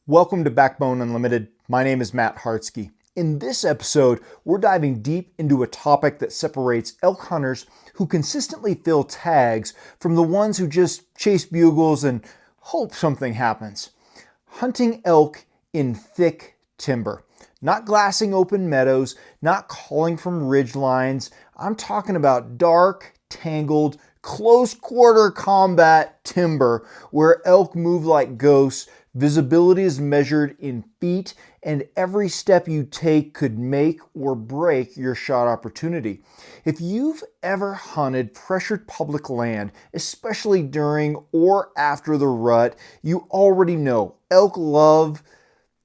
Welcome to Backbone Unlimited. My name is Matt Hartsky. In this episode, we're diving deep into a topic that separates elk hunters who consistently fill tags from the ones who just chase bugles and hope something happens. Hunting elk in thick timber. Not glassing open meadows, not calling from ridge lines. I'm talking about dark, tangled, close quarter combat timber where elk move like ghosts. Visibility is measured in feet, and every step you take could make or break your shot opportunity. If you've ever hunted pressured public land, especially during or after the rut, you already know elk love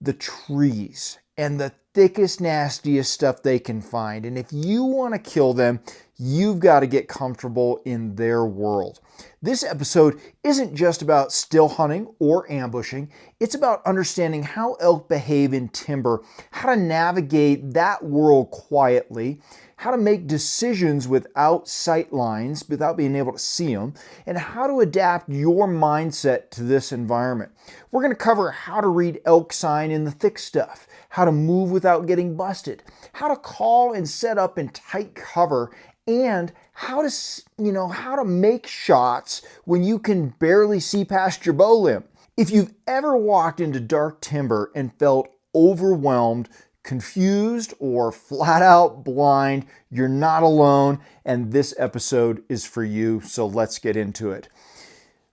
the trees and the thickest, nastiest stuff they can find. And if you want to kill them, you've got to get comfortable in their world. This episode isn't just about still hunting or ambushing. It's about understanding how elk behave in timber, how to navigate that world quietly, how to make decisions without sight lines, without being able to see them, and how to adapt your mindset to this environment. We're going to cover how to read elk sign in the thick stuff, how to move without getting busted, how to call and set up in tight cover, and how to make shots when you can barely see past your bow limb. If you've ever walked into dark timber and felt overwhelmed, confused, or flat out blind, you're not alone, and this episode is for you, so let's get into it.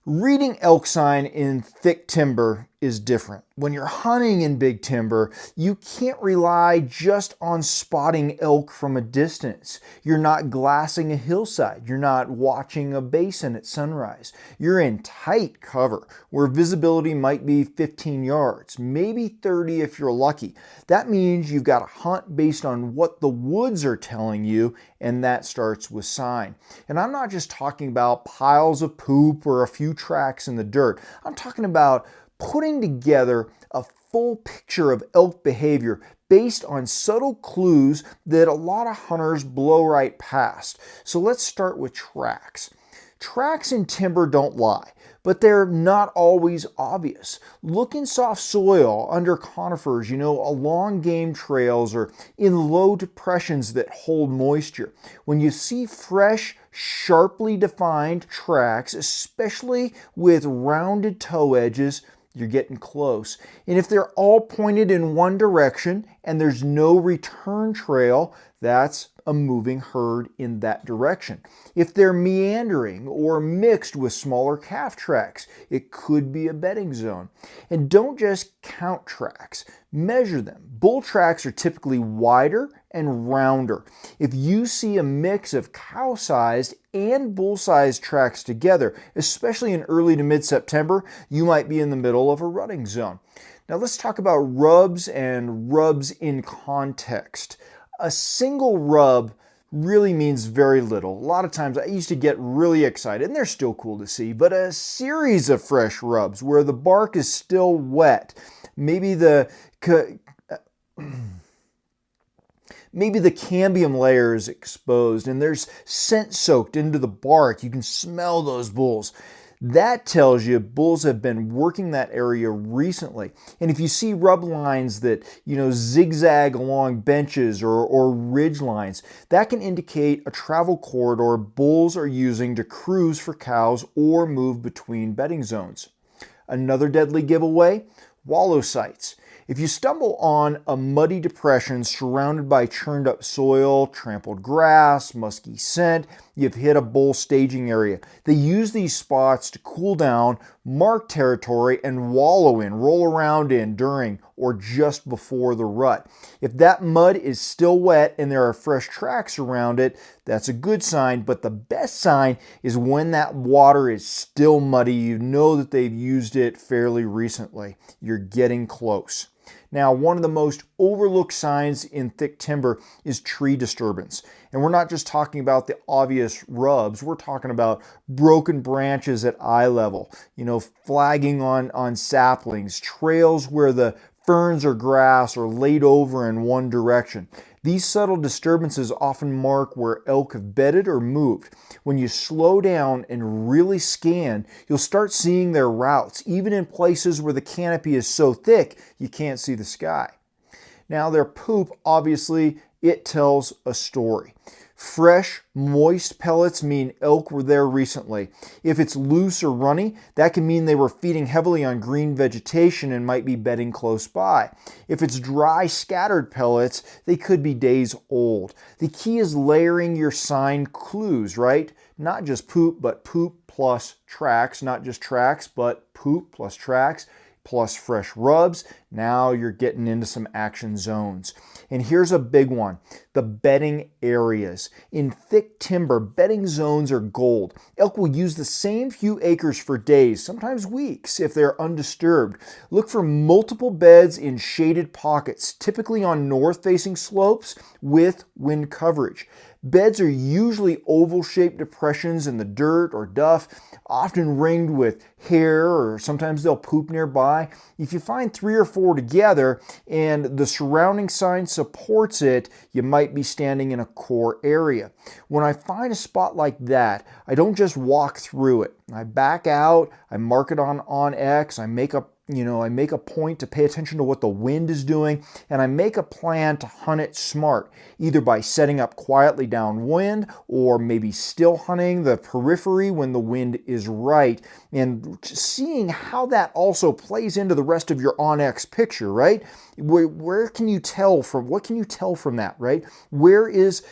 Reading elk sign in thick timber is different. When you're hunting in big timber, you can't rely just on spotting elk from a distance. You're not glassing a hillside. You're not watching a basin at sunrise. You're in tight cover where visibility might be 15 yards, maybe 30 if you're lucky. That means you've got to hunt based on what the woods are telling you, and that starts with sign. And I'm not just talking about piles of poop or a few tracks in the dirt. I'm talking about putting together a full picture of elk behavior based on subtle clues that a lot of hunters blow right past. So let's start with tracks. Tracks in timber don't lie, but they're not always obvious. Look in soft soil, under conifers, along game trails or in low depressions that hold moisture. When you see fresh, sharply defined tracks, especially with rounded toe edges, you're getting close. And if they're all pointed in one direction and there's no return trail, that's a moving herd in that direction. If they're meandering or mixed with smaller calf tracks, it could be a bedding zone. And don't just count tracks, measure them. Bull tracks are typically wider and rounder. If you see a mix of cow-sized and bull-sized tracks together, especially in early to mid-September, you might be in the middle of a rutting zone. Now let's talk about rubs and rubs in context. A single rub really means very little. A lot of times I used to get really excited, and they're still cool to see, but a series of fresh rubs where the bark is still wet, maybe the cambium layer is exposed and there's scent soaked into the bark. You can smell those bulls. That tells you bulls have been working that area recently. And if you see rub lines that, zigzag along benches or ridge lines, that can indicate a travel corridor bulls are using to cruise for cows or move between bedding zones. Another deadly giveaway, wallow sites. If you stumble on a muddy depression surrounded by churned up soil, trampled grass, musky scent, you've hit a bull staging area. They use these spots to cool down, mark territory, and wallow in, roll around in during or just before the rut. If that mud is still wet and there are fresh tracks around it, that's a good sign, but the best sign is when that water is still muddy. You know that they've used it fairly recently. You're getting close. Now, one of the most overlooked signs in thick timber is tree disturbance. And we're not just talking about the obvious rubs, we're talking about broken branches at eye level, flagging on saplings, trails where the ferns or grass are laid over in one direction. These subtle disturbances often mark where elk have bedded or moved. When you slow down and really scan, you'll start seeing their routes, even in places where the canopy is so thick you can't see the sky. Now, their poop, obviously, it tells a story. Fresh, moist pellets mean elk were there recently. If it's loose or runny, that can mean they were feeding heavily on green vegetation and might be bedding close by. If it's dry, scattered pellets, they could be days old. The key is layering your sign clues, right? Not just poop, but poop plus tracks. Not just tracks, but poop plus tracks plus fresh rubs. Now you're getting into some action zones. And here's a big one, the bedding areas. In thick timber, bedding zones are gold. Elk will use the same few acres for days, sometimes weeks, if they're undisturbed. Look for multiple beds in shaded pockets, typically on north-facing slopes with wind coverage. Beds are usually oval-shaped depressions in the dirt or duff, often ringed with hair, or sometimes they'll poop nearby. If you find 3 or 4 together and the surrounding sign supports it, you might be standing in a core area. When I find a spot like that, I don't just walk through it. I back out, I mark it on X, I make a point to pay attention to what the wind is doing, and I make a plan to hunt it smart, either by setting up quietly downwind or maybe still hunting the periphery when the wind is right, and seeing how that also plays into the rest of your on-X picture, right? What can you tell from that, right? Where's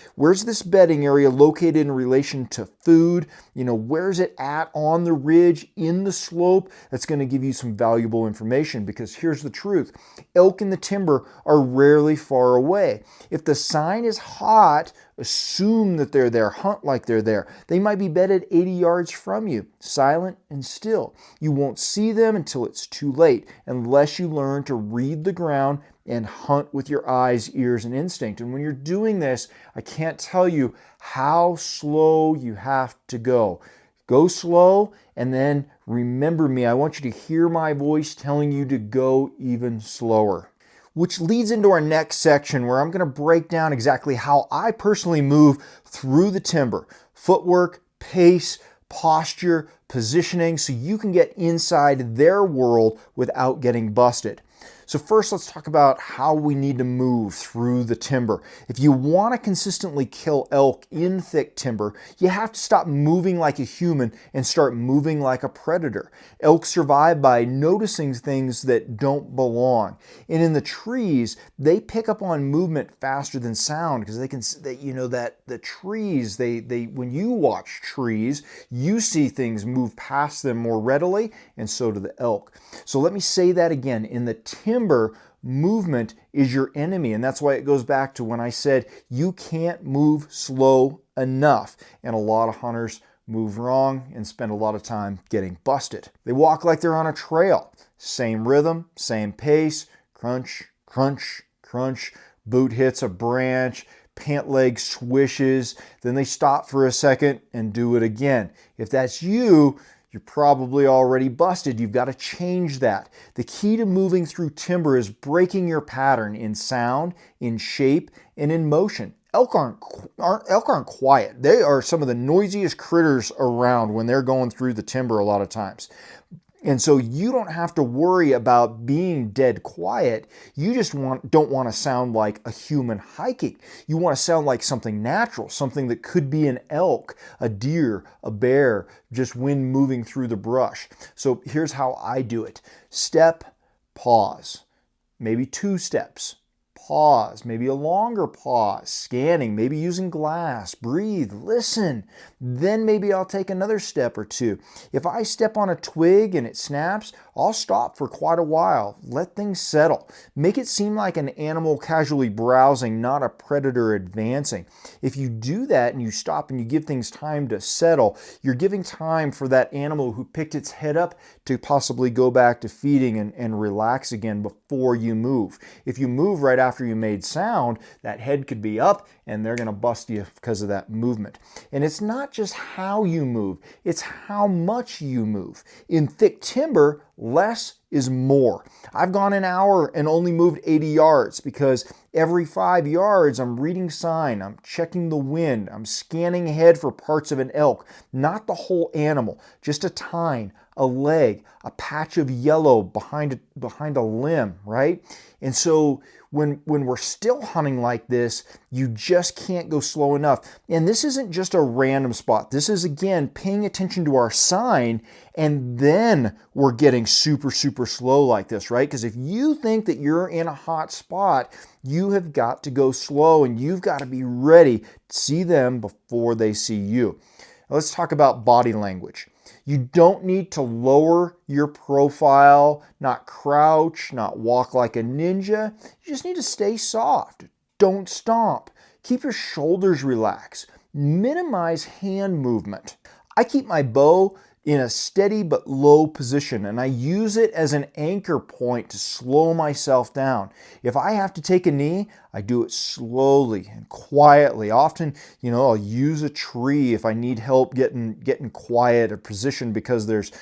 this bedding area located in relation to food? Where's it at on the ridge, in the slope? That's going to give you some valuable information, because here's the truth. Elk in the timber are rarely far away. If the sign is hot, assume that they're there, hunt like they're there. They might be bedded 80 yards from you, silent and still. You won't see them until it's too late, unless you learn to read the ground and hunt with your eyes, ears, and instinct. And when you're doing this, I can't tell you how slow you have to go. Go slow, and then remember me. I want you to hear my voice telling you to go even slower. Which leads into our next section, where I'm going to break down exactly how I personally move through the timber. Footwork, pace, posture, positioning, so you can get inside their world without getting busted. So first, let's talk about how we need to move through the timber. If you want to consistently kill elk in thick timber, you have to stop moving like a human and start moving like a predator. Elk survive by noticing things that don't belong. And in the trees, they pick up on movement faster than sound, because the trees, when you watch trees, you see things move past them more readily, and so do the elk. So let me say that again. In the timber, movement is your enemy, and that's why it goes back to when I said you can't move slow enough, and a lot of hunters move wrong and spend a lot of time getting busted. They walk like they're on a trail. Same rhythm, same pace, crunch, crunch, crunch, boot hits a branch, pant leg swishes, then they stop for a second and do it again. If that's you, you're probably already busted. You've got to change that. The key to moving through timber is breaking your pattern in sound, in shape, and in motion. Elk aren't quiet. They are some of the noisiest critters around when they're going through the timber a lot of times. And so you don't have to worry about being dead quiet. You just don't want to sound like a human hiking. You want to sound like something natural, something that could be an elk, a deer, a bear, just wind moving through the brush. So here's how I do it. Step, pause, maybe 2 steps. Pause, maybe a longer pause, scanning, maybe using glass, breathe, listen. Then maybe I'll take another step or 2. If I step on a twig and it snaps, I'll stop for quite a while. Let things settle. Make it seem like an animal casually browsing, not a predator advancing. If you do that and you stop and you give things time to settle, you're giving time for that animal who picked its head up to possibly go back to feeding and relax again before you move. If you move right after you made sound, that head could be up and they're going to bust you because of that movement. And it's not just how you move, it's how much you move. In thick timber, less is more. I've gone an hour and only moved 80 yards because every 5 yards I'm reading sign, I'm checking the wind, I'm scanning ahead for parts of an elk, not the whole animal, just a tine, a leg, a patch of yellow behind a limb, right? And so when we're still hunting like this, you just can't go slow enough. And this isn't just a random spot. This is, again, paying attention to our sign, and then we're getting super, super slow like this, right? Because if you think that you're in a hot spot, you have got to go slow, and you've got to be ready to see them before they see you. Now, let's talk about body language. You don't need to lower your profile, not crouch, not walk like a ninja. You just need to stay soft. Don't stomp. Keep your shoulders relaxed. Minimize hand movement. I keep my bow in a steady but low position, and I use it as an anchor point to slow myself down. If I have to take a knee, I do it slowly and quietly. Often, I'll use a tree if I need help getting quiet or position because there's,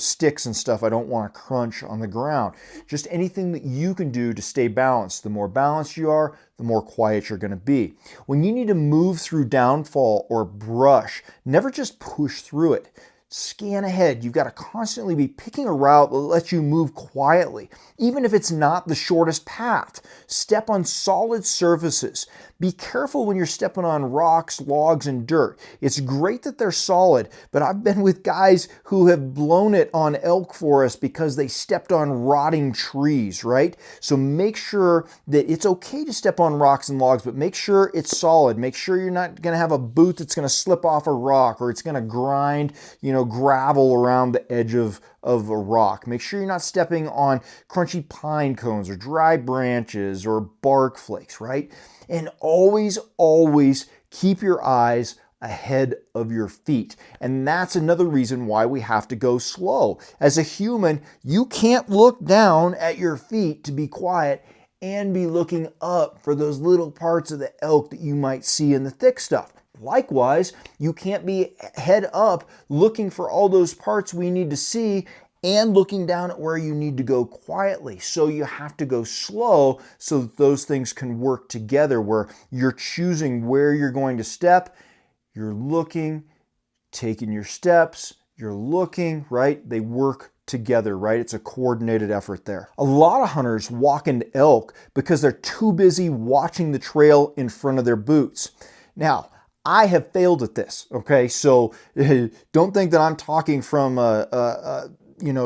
sticks and stuff I don't want to crunch on the ground. Just anything that you can do to stay balanced. The more balanced you are, the more quiet you're going to be. When you need to move through downfall or brush, never just push through it. Scan ahead. You've got to constantly be picking a route that lets you move quietly, even if it's not the shortest path. Step on solid surfaces. Be careful when you're stepping on rocks, logs, and dirt. It's great that they're solid, but I've been with guys who have blown it on elk for us because they stepped on rotting trees, right? So make sure that it's okay to step on rocks and logs, but make sure it's solid. Make sure you're not going to have a boot that's going to slip off a rock or it's going to grind, gravel around the edge of a rock. Make sure you're not stepping on crunchy pine cones or dry branches or bark flakes, right? And always, always keep your eyes ahead of your feet. And that's another reason why we have to go slow. As a human, you can't look down at your feet to be quiet and be looking up for those little parts of the elk that you might see in the thick stuff. Likewise, you can't be head up looking for all those parts we need to see and looking down at where you need to go quietly. So you have to go slow so that those things can work together, where you're choosing where you're going to step, you're looking, taking your steps, you're looking, right? They work together, right? It's a coordinated effort there. A lot of hunters walk into elk because they're too busy watching the trail in front of their boots. Now, I have failed at this, okay? So don't think that I'm talking from a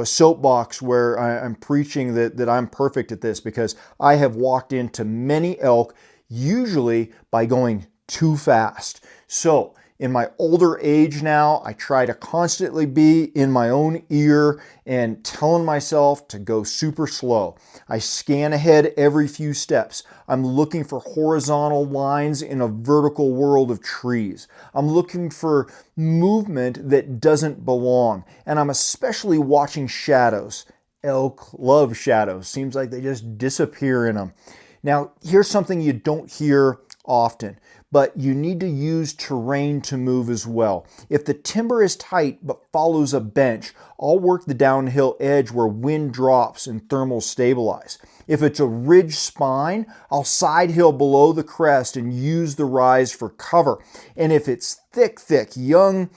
soapbox where I'm preaching that I'm perfect at this, because I have walked into many elk, usually by going too fast. So in my older age now, I try to constantly be in my own ear and telling myself to go super slow. I scan ahead every few steps. I'm looking for horizontal lines in a vertical world of trees. I'm looking for movement that doesn't belong. And I'm especially watching shadows. Elk love shadows. Seems like they just disappear in them. Now, here's something you don't hear often, but you need to use terrain to move as well. If the timber is tight but follows a bench, I'll work the downhill edge where wind drops and thermals stabilize. If it's a ridge spine, I'll side hill below the crest and use the rise for cover. And if it's thick, young,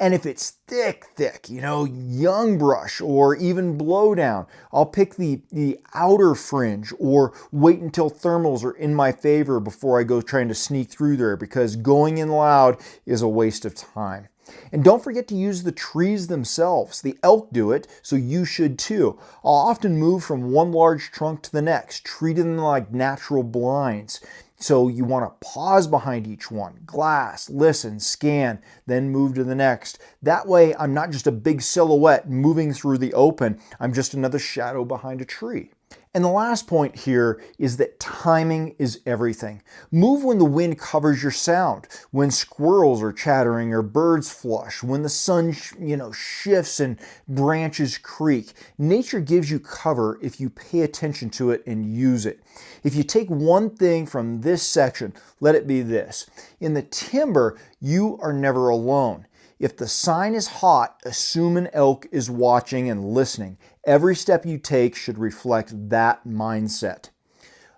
and if it's thick, young brush or even blowdown, I'll pick the outer fringe or wait until thermals are in my favor before I go trying to sneak through there, because going in loud is a waste of time. And don't forget to use the trees themselves. The elk do it, so you should too. I'll often move from one large trunk to the next, treating them like natural blinds. So you want to pause behind each one, glass, listen, scan, then move to the next. That way I'm not just a big silhouette moving through the open, I'm just another shadow behind a tree. And the last point here is that timing is everything. Move when the wind covers your sound, when squirrels are chattering or birds flush, when the sun shifts and branches creak. Nature gives you cover if you pay attention to it and use it. If you take one thing from this section, let it be this. In the timber, you are never alone. If the sign is hot, assume an elk is watching and listening. Every step you take should reflect that mindset.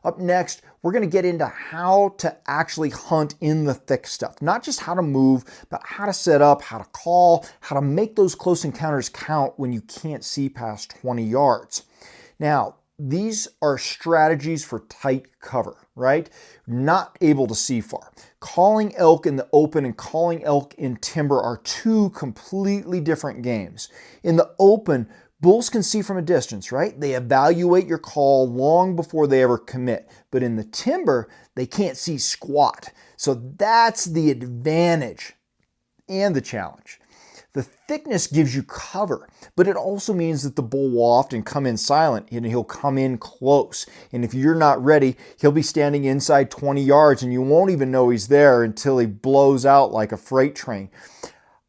Up next, we're going to get into how to actually hunt in the thick stuff. Not just how to move, but how to set up, how to call, how to make those close encounters count when you can't see past 20 yards. Now, these are strategies for tight cover, right? Not able to see far. Calling elk in the open and calling elk in timber are two completely different games. In the open, bulls can see from a distance, right? They evaluate your call long before they ever commit. But in the timber, they can't see squat. So that's the advantage and the challenge. The thickness gives you cover, but it also means that the bull will often come in silent and he'll come in close. And if you're not ready, he'll be standing inside 20 yards and you won't even know he's there until he blows out like a freight train.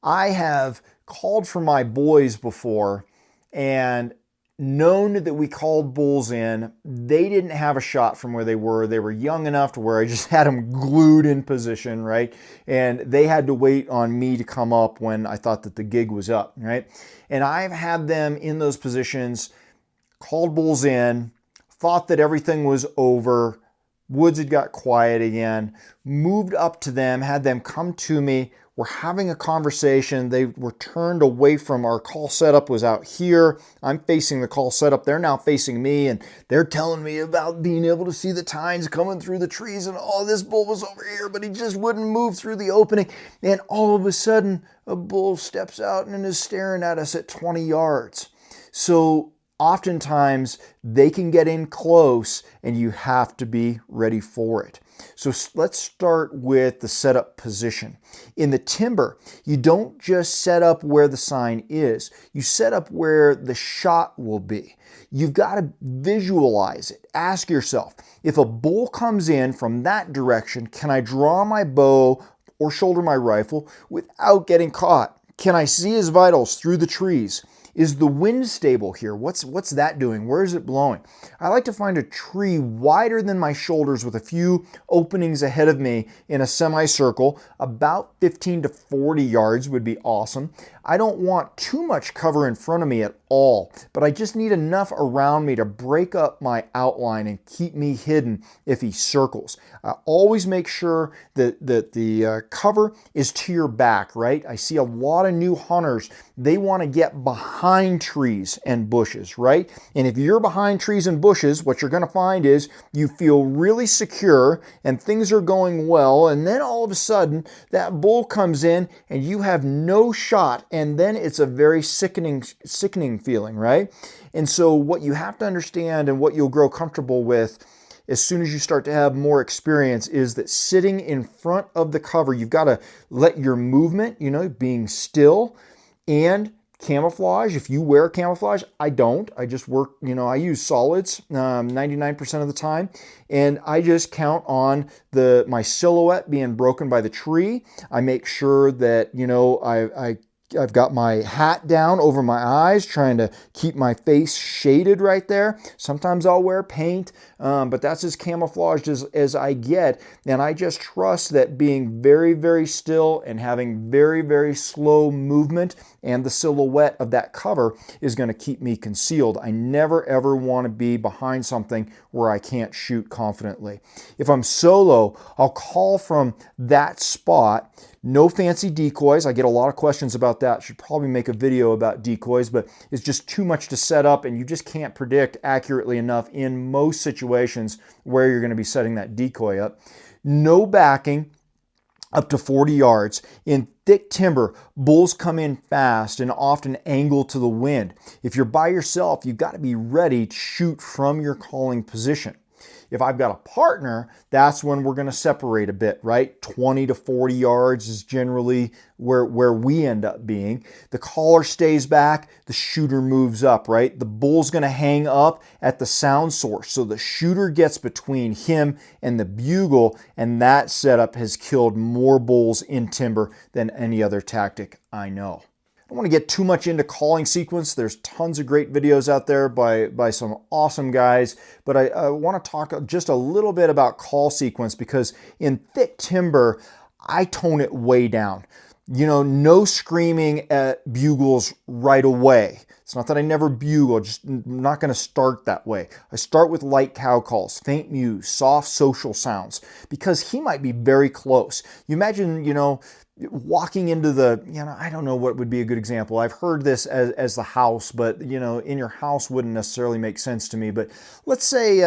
I have called for my boys before and known that we called bulls in. They didn't have a shot from where they were. They were young enough to where I just had them glued in position, right? And they had to wait on me to come up when I thought that the gig was up, right? And I've had them in those positions, called bulls in, thought that everything was over, woods had got quiet again, moved up to them, had them come to me. We're having a conversation. They were turned away from our call setup was out here. I'm facing the call setup. They're now facing me and they're telling me about being able to see the tines coming through the trees and oh, this bull was over here, but he just wouldn't move through the opening. And all of a sudden, a bull steps out and is staring at us at 20 yards. So oftentimes they can get in close and you have to be ready for it. So let's start with the setup position. In the timber, you don't just set up where the sign is. You set up where the shot will be. You've got to visualize it. Ask yourself, if a bull comes in from that direction, can I draw my bow or shoulder my rifle without getting caught? Can I see his vitals through the trees? Is the wind stable here? What's that doing? Where is it blowing? I like to find a tree wider than my shoulders with a few openings ahead of me in a semicircle. About 15 to 40 yards would be awesome. I don't want too much cover in front of me at all, but I just need enough around me to break up my outline and keep me hidden if he circles. I always make sure that the cover is to your back, right? I see a lot of new hunters. They want to get behind trees and bushes, right? And if you're behind trees and bushes, what you're going to find is you feel really secure and things are going well. And then all of a sudden that bull comes in and you have no shot. And then it's a very sickening feeling, right? And so what you have to understand and what you'll grow comfortable with as soon as you start to have more experience is that sitting in front of the cover, you've got to let your movement, being still and camouflage. If you wear camouflage, I don't. I just work, I use solids 99% of the time. And I just count on my silhouette being broken by the tree. I make sure that, I've got my hat down over my eyes, trying to keep my face shaded right there. Sometimes I'll wear paint, but that's as camouflaged as I get. And I just trust that being very, very still and having very, very slow movement and the silhouette of that cover is going to keep me concealed. I never, ever want to be behind something where I can't shoot confidently. If I'm solo, I'll call from that spot. No fancy decoys. I get a lot of questions about that. Should probably make a video about decoys, but it's just too much to set up and you just can't predict accurately enough in most situations where you're going to be setting that decoy up. No backing up to 40 yards. In thick timber, bulls come in fast and often angle to the wind. If you're by yourself, you've got to be ready to shoot from your calling position. If I've got a partner, that's when we're going to separate a bit, right? 20 to 40 yards is generally where we end up being. The caller stays back, the shooter moves up, right? The bull's going to hang up at the sound source. So the shooter gets between him and the bugle, and that setup has killed more bulls in timber than any other tactic I know. I don't want to get too much into calling sequence. There's tons of great videos out there by some awesome guys, but I want to talk just a little bit about call sequence because in thick timber, I tone it way down. You know, no screaming at bugles right away. It's not that I never bugle, just not going to start that way. I start with light cow calls, faint mews, soft social sounds, because he might be very close. You imagine, you know, walking into the, you know, I don't know what would be a good example. I've heard this as the house, but, you know, in your house wouldn't necessarily make sense to me. But let's say,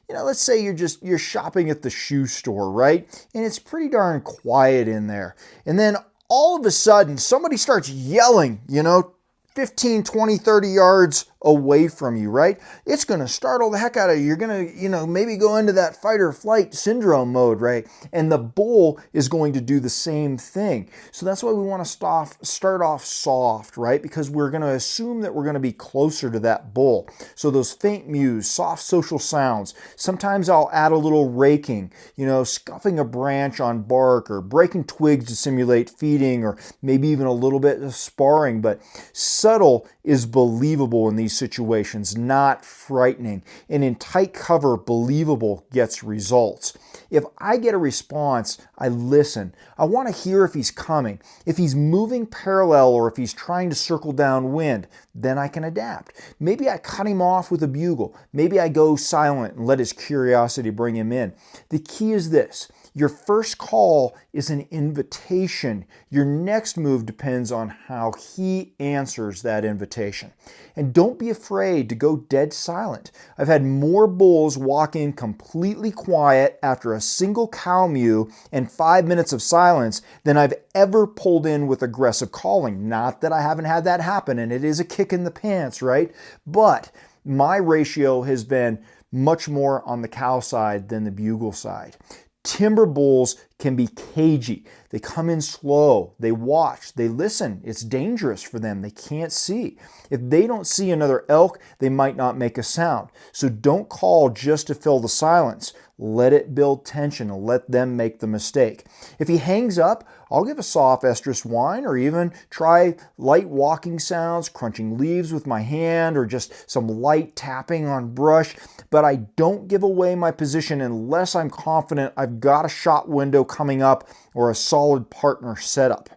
let's say you're shopping at the shoe store, right? And it's pretty darn quiet in there. And then all of a sudden, somebody starts yelling, you know, 15, 20, 30 yards away from you, right? It's going to startle the heck out of you. You're going to, you know, maybe go into that fight or flight syndrome mode, right? And the bull is going to do the same thing. So that's why we want to start off soft, right? Because we're going to assume that we're going to be closer to that bull. So those faint mews, soft social sounds. Sometimes I'll add a little raking, you know, scuffing a branch on bark or breaking twigs to simulate feeding or maybe even a little bit of sparring. But subtle is believable in these situations, not frightening. And in tight cover, believable gets results. If I get a response, I listen. I want to hear if he's coming. If he's moving parallel or if he's trying to circle downwind, then I can adapt. Maybe I cut him off with a bugle. Maybe I go silent and let his curiosity bring him in. The key is this. Your first call is an invitation. Your next move depends on how he answers that invitation. And don't be afraid to go dead silent. I've had more bulls walk in completely quiet after a single cow mew and 5 minutes of silence than I've ever pulled in with aggressive calling. Not that I haven't had that happen, and it is a kick in the pants, right? But my ratio has been much more on the cow side than the bugle side. Timber bulls can be cagey. They come in slow, they watch, they listen. It's dangerous for them. They can't see. If they don't see another elk, they might not make a sound. So don't call just to fill the silence. Let it build tension and let them make the mistake. If he hangs up, I'll give a soft estrus whine or even try light walking sounds, crunching leaves with my hand or just some light tapping on brush. But I don't give away my position unless I'm confident I've got a shot window coming up or a solid partner setup.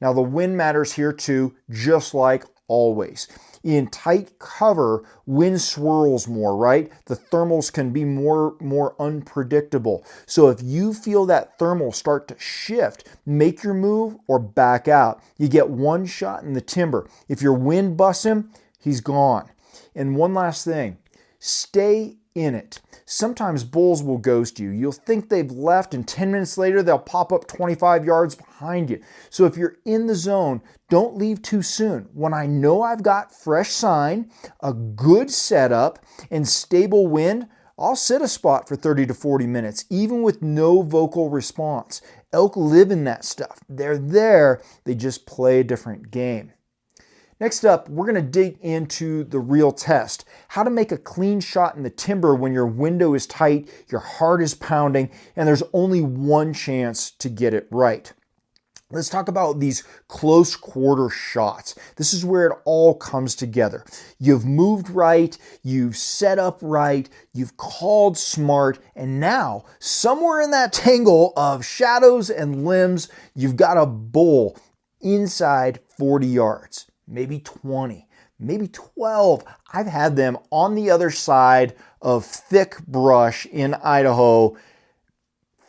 Now the wind matters here too, just like always. In tight cover, wind swirls more, right? The thermals can be more unpredictable. So if you feel that thermal start to shift, make your move or back out. You get one shot in the timber. If your wind busts him, he's gone. And one last thing, stay in it. Sometimes bulls will ghost you. You'll think they've left and 10 minutes later they'll pop up 25 yards behind you. So if you're in the zone, don't leave too soon. When I know I've got fresh sign, a good setup, and stable wind, I'll sit a spot for 30 to 40 minutes, even with no vocal response. Elk live in that stuff. They're there, they just play a different game. Next up, we're going to dig into the real test. How to make a clean shot in the timber when your window is tight, your heart is pounding, and there's only one chance to get it right. Let's talk about these close quarter shots. This is where it all comes together. You've moved right, you've set up right, you've called smart, and now somewhere in that tangle of shadows and limbs, you've got a bull inside 40 yards. Maybe 20, maybe 12. I've had them on the other side of thick brush in Idaho,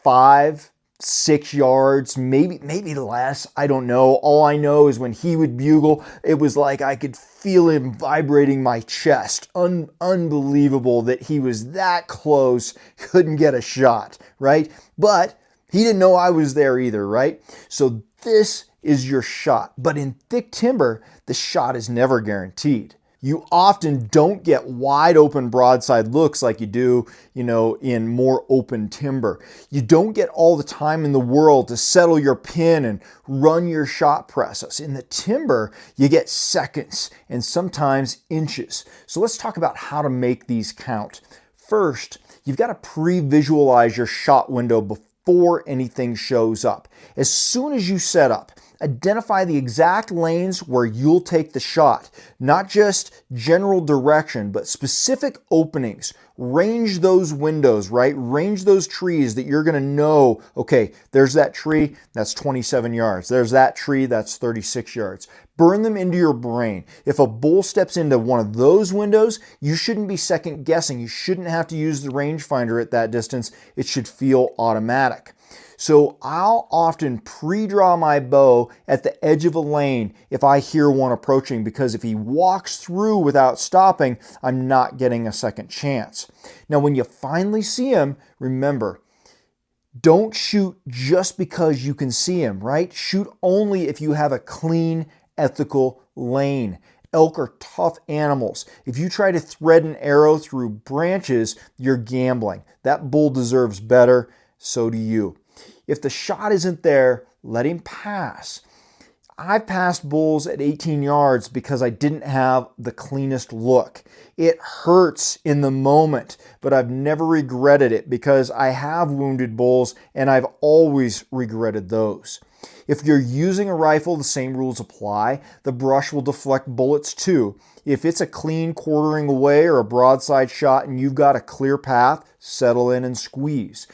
5, 6 yards, maybe less. I don't know. All I know is when he would bugle, it was like I could feel him vibrating my chest. Unbelievable that he was that close, couldn't get a shot, right? But he didn't know I was there either, right? So this is your shot. But in thick timber, the shot is never guaranteed. You often don't get wide open broadside looks like you do, in more open timber. You don't get all the time in the world to settle your pin and run your shot process. In the timber, you get seconds and sometimes inches. So let's talk about how to make these count. First, you've got to pre-visualize your shot window before anything shows up. As soon as you set up, identify the exact lanes where you'll take the shot, not just general direction, but specific openings. Range those windows, right? Range those trees that you're going to know, okay, there's that tree, that's 27 yards. There's that tree, that's 36 yards. Burn them into your brain. If a bull steps into one of those windows, you shouldn't be second guessing. You shouldn't have to use the rangefinder at that distance. It should feel automatic. So I'll often pre-draw my bow at the edge of a lane if I hear one approaching, because if he walks through without stopping, I'm not getting a second chance. Now, when you finally see him, remember, don't shoot just because you can see him, right? Shoot only if you have a clean, ethical lane. Elk are tough animals. If you try to thread an arrow through branches, you're gambling. That bull deserves better, so do you. If the shot isn't there, let him pass. I've passed bulls at 18 yards because I didn't have the cleanest look. It hurts in the moment, but I've never regretted it because I have wounded bulls and I've always regretted those. If you're using a rifle, the same rules apply. The brush will deflect bullets too. If it's a clean quartering away or a broadside shot and you've got a clear path, settle in and squeeze.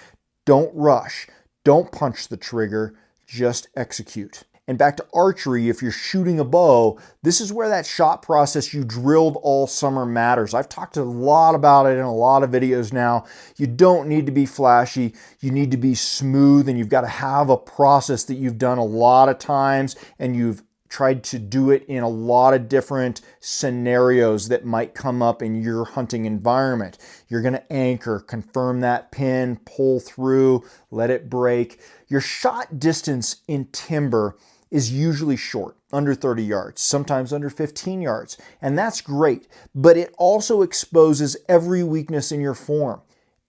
Don't rush. Don't punch the trigger, just execute. And back to archery, if you're shooting a bow, this is where that shot process you drilled all summer matters. I've talked a lot about it in a lot of videos now. You don't need to be flashy. You need to be smooth, and you've got to have a process that you've done a lot of times, and you've tried to do it in a lot of different scenarios that might come up in your hunting environment. You're going to anchor, confirm that pin, pull through, let it break. Your shot distance in timber is usually short, under 30 yards, sometimes under 15 yards, and that's great, but it also exposes every weakness in your form.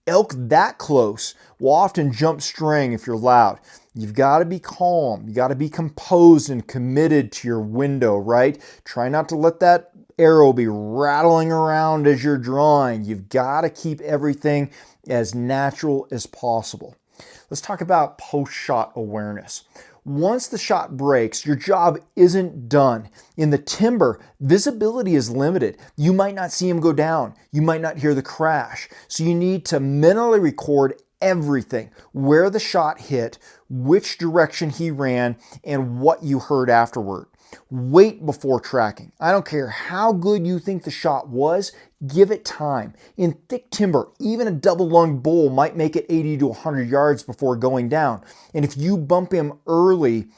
Elk that close will often jump string if you're loud. You've got to be calm. You got to be composed and committed to your window, right? Try not to let that arrow be rattling around as you're drawing. You've got to keep everything as natural as possible. Let's talk about post-shot awareness. Once the shot breaks, your job isn't done. In the timber, visibility is limited. You might not see him go down. You might not hear the crash. So you need to mentally record everything: where the shot hit, which direction he ran, and what you heard afterward. Wait before tracking. I don't care how good you think the shot was, give it time. In thick timber, even a double-lunged bull might make it 80 to 100 yards before going down. And if you bump him early,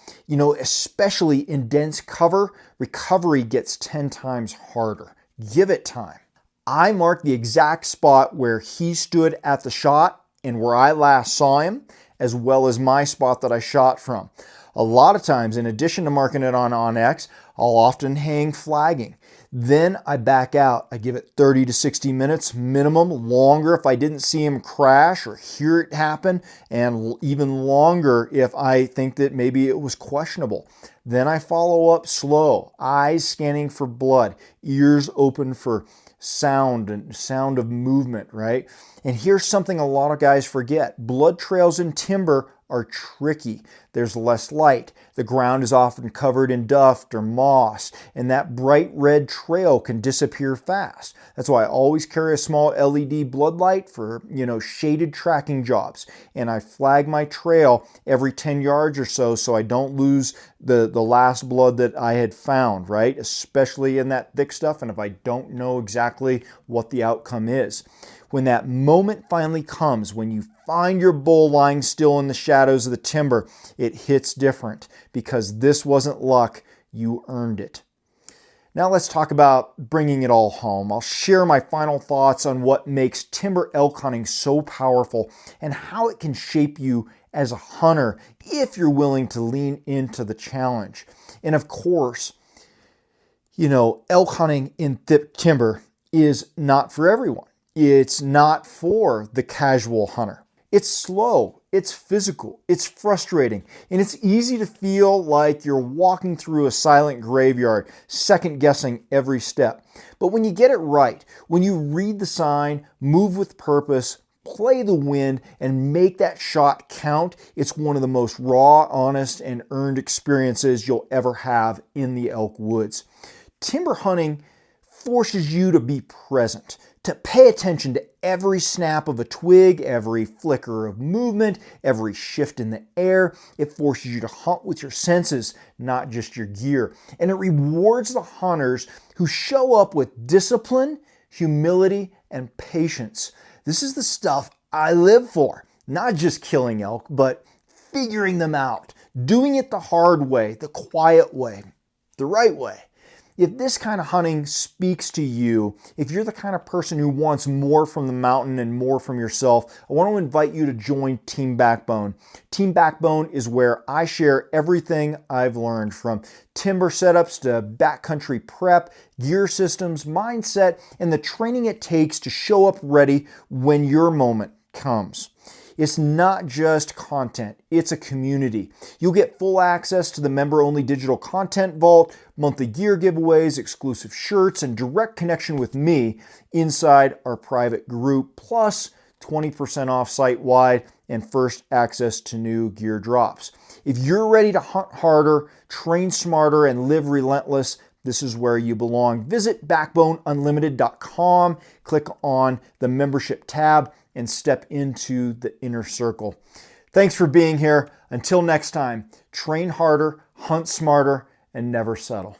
especially in dense cover, recovery gets 10 times harder. Give it time. I marked the exact spot where he stood at the shot and where I last saw him, as well as my spot that I shot from. A lot of times, in addition to marking it on onX, I'll often hang flagging. Then I back out. I give it 30 to 60 minutes minimum, longer if I didn't see him crash or hear it happen, and even longer if I think that maybe it was questionable. Then I follow up slow, eyes scanning for blood, ears open for sound and sound of movement, right? And here's something a lot of guys forget. Blood trails in timber are tricky. There's less light. The ground is often covered in duft or moss, and that bright red trail can disappear fast. That's why I always carry a small LED blood light for, shaded tracking jobs. And I flag my trail every 10 yards or so I don't lose the last blood that I had found, right? Especially in that thick stuff, and if I don't know exactly what the outcome is. When that moment finally comes, when you find your bull lying still in the shadows of the timber, it hits different because this wasn't luck, you earned it. Now let's talk about bringing it all home. I'll share my final thoughts on what makes timber elk hunting so powerful and how it can shape you as a hunter if you're willing to lean into the challenge. And of course, Elk hunting in thick timber is not for everyone. It's not for the casual hunter. It's slow, it's physical, it's frustrating, and it's easy to feel like you're walking through a silent graveyard, second guessing every step. But when you get it right, when you read the sign, move with purpose, play the wind, and make that shot count, it's one of the most raw, honest, and earned experiences you'll ever have in the elk woods. Timber hunting forces you to be present, to pay attention to every snap of a twig, every flicker of movement, every shift in the air. It forces you to hunt with your senses, not just your gear. And it rewards the hunters who show up with discipline, humility, and patience. This is the stuff I live for. Not just killing elk, but figuring them out, doing it the hard way, the quiet way, the right way. If this kind of hunting speaks to you, if you're the kind of person who wants more from the mountain and more from yourself, I want to invite you to join Team Backbone. Team Backbone is where I share everything I've learned, from timber setups to backcountry prep, gear systems, mindset, and the training it takes to show up ready when your moment comes. It's not just content, it's a community. You'll get full access to the member-only digital content vault, monthly gear giveaways, exclusive shirts, and direct connection with me inside our private group, plus 20% off site-wide and first access to new gear drops. If you're ready to hunt harder, train smarter, and live relentless, this is where you belong. Visit backboneunlimited.com, click on the membership tab, and step into the inner circle. Thanks for being here. Until next time, train harder, hunt smarter, and never settle.